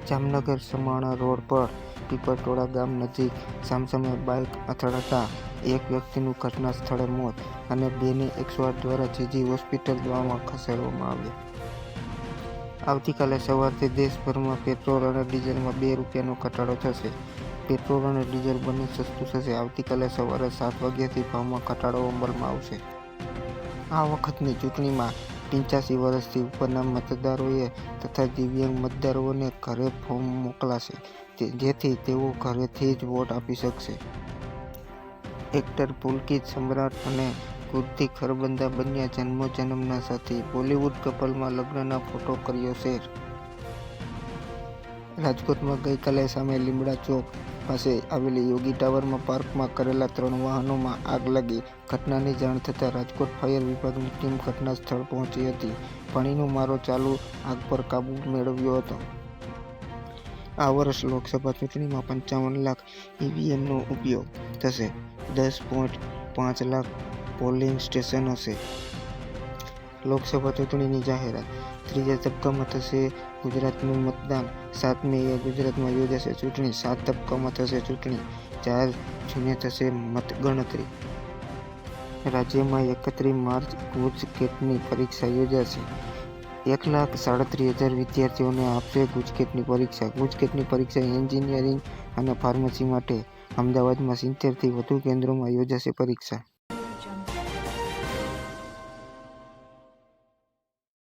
Jamnagar સમાણા road પર પીપળટોળા ગામ નજીક સામસામે બાઇક અથડાતા એક વ્યક્તિનું ઘટના સ્થળે મોત અને બેને 108 દ્વારા જીજી હોસ્પિટલમાં ખસેડવામાં આવ્યા. આવતીકાલે સવારથી દેશભરમાં પેટ્રોલ અને ડીઝલમાં ₹2નો ઘટાડો થશે. પેટ્રોલ અને ડીઝલ બંને સસ્તું થશે. આવતીકાલે સવારે 7 વાગ્યાથી ભાવમાં ઘટાડો અમલમાં આવશે. આ વખતની ચૂંટણીમાં 85 વર્ષથી ઉપરના મતદારોએ તથા દિવ્યાંગ મતદારોને ઘરે ફોર્મ મોકલાશે, જેથી તેઓ ઘરેથી જ વોટ આપી શકશે. એક્ટર પુલકિત સમ્રાટ અને કૃતિ ખરબંદા બન્યા જન્મોજન્મના સાથી. બોલિવૂડ કપલમાં લગ્નના ફોટો કર્યો શેર. રાજકોટમાં ગઈકાલે સામે લીમડા ચોક પાસે આવેલી યોગી ટાવરમાં પાર્કમાં કરેલા 3 વાહનોમાં આગ લાગી. ઘટનાની જાણ થતાં રાજકોટ ફાયર વિભાગની ટીમ ઘટના સ્થળ પહોંચી હતી. પાણીનો મારો ચાલુ આગ પર કાબૂ મેળવ્યો હતો. આ વર્ષ લોકસભા ચૂંટણીમાં 55 લાખ ઈવીએમનો ઉપયોગ થશે. 10.5 લાખ પોલિંગ સ્ટેશન હશે. લોકસભા ચૂંટણીની જાહેરાત. 3જા તબક્કામાં થશે ગુજરાતનું મતદાન. 7 મેએ ગુજરાતમાં યોજાશે ચૂંટણી. 7 તબક્કામાં થશે ચૂંટણી. 4 જૂને થશે મતગણતરી. રાજ્યમાં 31 માર્ચ ગુજકેટની પરીક્ષા યોજાશે. 1,37,000 વિદ્યાર્થીઓને આપશે ગુજકેટની પરીક્ષા. ગુજકેટની પરીક્ષા એન્જિનિયરિંગ અને ફાર્મસી માટે અમદાવાદમાં 70થી વધુ કેન્દ્રોમાં યોજાશે પરીક્ષા.